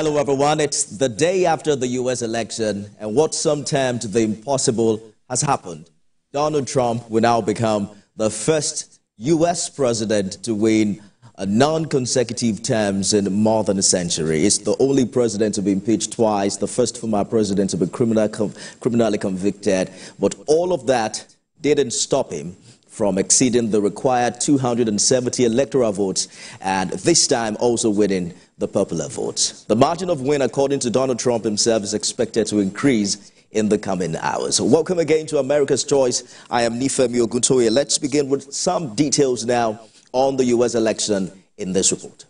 Hello, everyone. It's the day after the U.S. election, and what some termed the impossible has happened. Donald Trump will now become the first U.S. president to win non-consecutive terms in more than a century. He's the only president to be impeached twice, the first former president to be criminally convicted. But all of that didn't stop him from exceeding the required 270 electoral votes, and this time also winning the popular votes. The margin of win, according to Donald Trump himself, is expected to increase in the coming hours. Welcome again to America's Choice. I am Nifemi Oguntoye. Let's begin with some details now on the U.S. election in this report.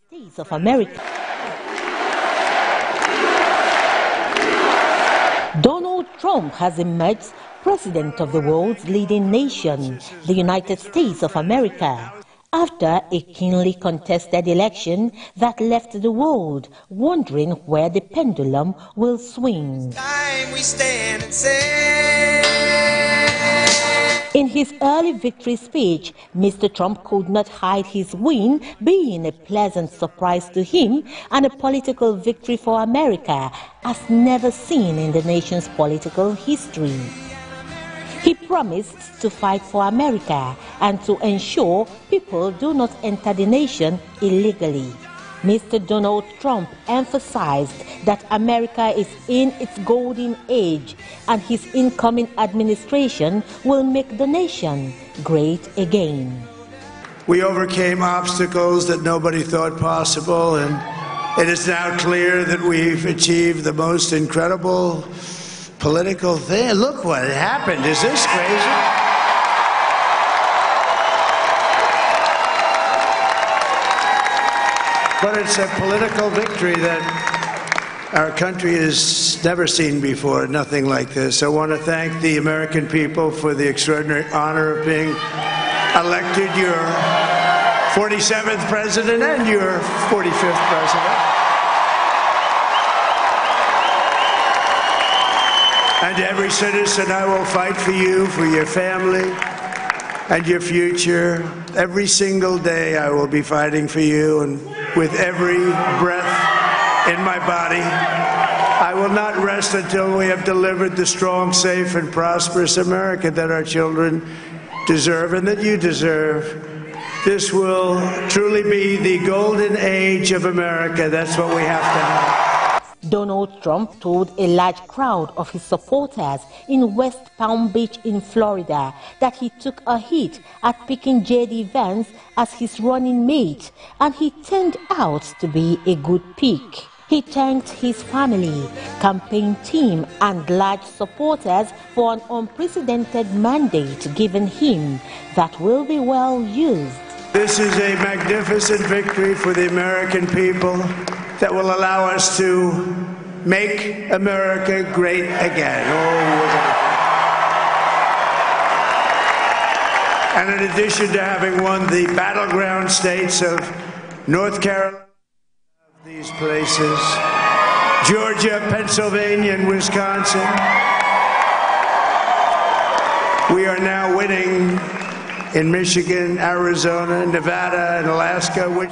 States of America. Donald Trump has emerged president of the world's leading nation, the United States of America, after a keenly contested election that left the world wondering where the pendulum will swing. In his early victory speech, Mr. Trump could not hide his win being a pleasant surprise to him and a political victory for America as never seen in the nation's political history. He promised to fight for America and to ensure people do not enter the nation illegally. Mr. Donald Trump emphasized that America is in its golden age and his incoming administration will make the nation great again. We overcame obstacles that nobody thought possible, and it is now clear that we've achieved the most incredible political thing. Look what happened. Is this crazy? But it's a political victory that our country has never seen before, nothing like this. I want to thank the American people for the extraordinary honor of being elected your 47th president and your 45th president. And to every citizen, I will fight for you, for your family, and your future. Every single day I will be fighting for you, and with every breath in my body, I will not rest until we have delivered the strong, safe, and prosperous America that our children deserve and that you deserve. This will truly be the golden age of America. That's what we have to have. Donald Trump told a large crowd of his supporters in West Palm Beach in Florida that he took a hit at picking J.D. Vance as his running mate, and he turned out to be a good pick. He thanked his family, campaign team, and large supporters for an unprecedented mandate given him that will be well used. This is a magnificent victory for the American people that will allow us to make America great again. And in addition to having won the battleground states of North Carolina, these places, Georgia, Pennsylvania, and Wisconsin, we are now winning in Michigan, Arizona, Nevada, and Alaska, which...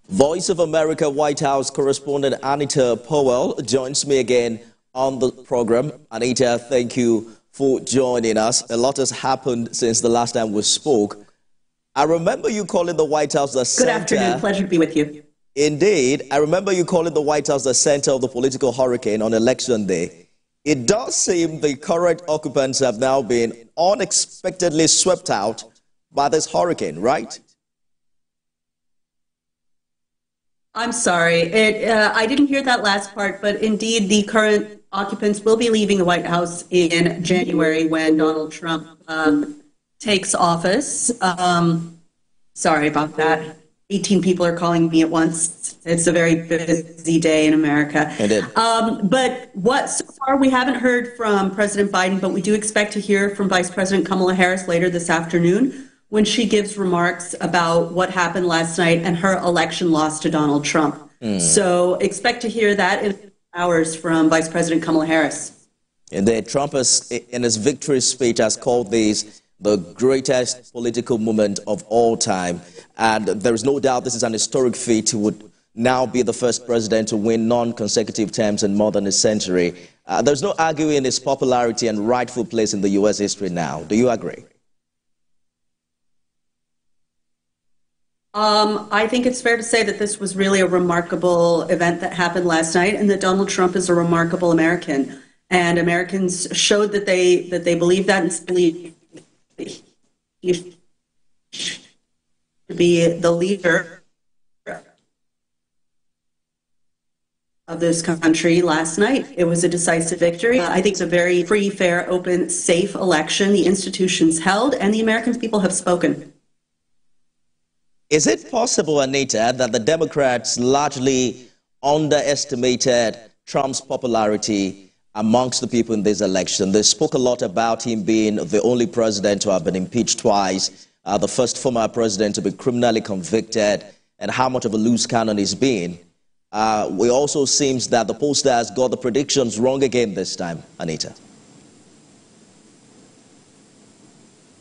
Voice of America White House correspondent Anita Powell joins me again on the program. Anita, thank you for joining us. A lot has happened since the last time we spoke. I remember you calling the White House the center. Good afternoon. Pleasure to be with you. Indeed. I remember you calling the White House the center of the political hurricane on Election Day. It does seem the current occupants have now been unexpectedly swept out by this hurricane, right? I'm sorry. I didn't hear that last part, but indeed the current occupants will be leaving the White House in January when Donald Trump takes office. Sorry about that. 18 people are calling me at once. It's a very busy day in America. It is. But so far we haven't heard from President Biden, but we do expect to hear from Vice President Kamala Harris later this afternoon when she gives remarks about what happened last night and her election loss to Donald Trump. So expect to hear that in hours from Vice President Kamala Harris. And Trump, in his victory speech, has called these the greatest political moment of all time. And there is no doubt this is an historic feat. He would now be the first president to win non-consecutive terms in more than a century. There's no arguing his popularity and rightful place in the U.S. history now. Do you agree? I think it's fair to say that this was really a remarkable event that happened last night, and that Donald Trump is a remarkable American. And Americans showed that they believe that and believe he should be the leader of this country last night. It was a decisive victory. I think it's a very free, fair, open, safe election. The institutions held, and the American people have spoken. Is it possible, Anita, that the Democrats largely underestimated Trump's popularity amongst the people in this election? They spoke a lot about him being the only president to have been impeached twice, the first former president to be criminally convicted, and how much of a loose cannon he's been. It also seems that the pollsters got the predictions wrong again this time, Anita.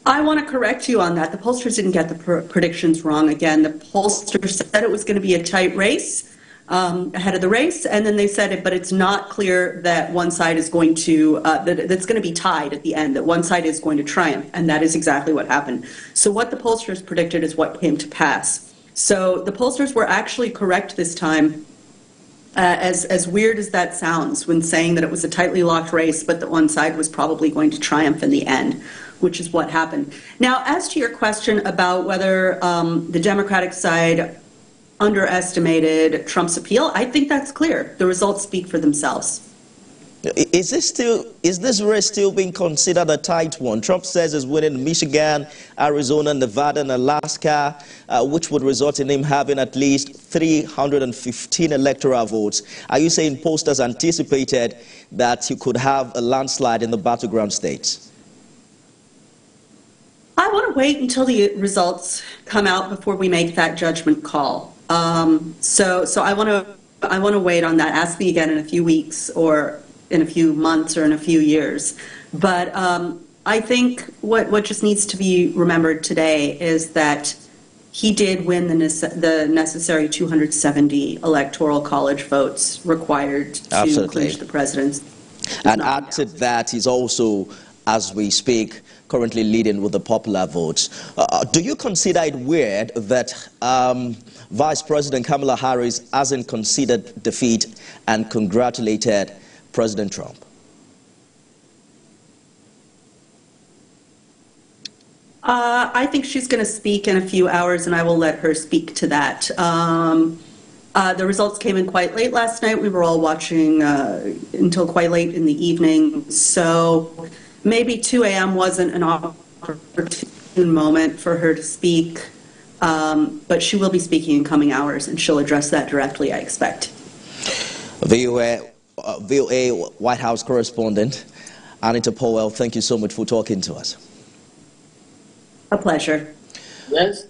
I want to correct you on that. The pollsters didn't get the predictions wrong again. The pollsters said it was going to be a tight race ahead of the race, and then they said it, but it's not clear that one side is going to, that it's going to be tied at the end, that one side is going to triumph, and that is exactly what happened. So what the pollsters predicted is what came to pass. So the pollsters were actually correct this time, as weird as that sounds, when saying that it was a tightly locked race, but that one side was probably going to triumph in the end, which is what happened. Now, as to your question about whether the Democratic side underestimated Trump's appeal, I think that's clear. The results speak for themselves. Is this race still being considered a tight one? Trump says he's winning Michigan, Arizona, Nevada, and Alaska, which would result in him having at least 315 electoral votes. Are you saying pollsters anticipated that he could have a landslide in the battleground states? I want to wait until the results come out before we make that judgment call. So I want to wait on that. Ask me again in a few weeks, or in a few months, or in a few years. But I think what just needs to be remembered today is that he did win the necessary 270 electoral college votes required to clinch the presidency. And add to that, he's also, as we speak, currently leading with the popular votes. Do you consider it weird that Vice President Kamala Harris hasn't conceded defeat and congratulated President Trump? I think she's going to speak in a few hours, and I will let her speak to that. The results came in quite late last night. We were all watching until quite late in the evening. So maybe 2 a.m. wasn't an opportune moment for her to speak, but she will be speaking in coming hours, and she'll address that directly, I expect. VOA White House correspondent Anita Powell, thank you so much for talking to us. A pleasure. Yes.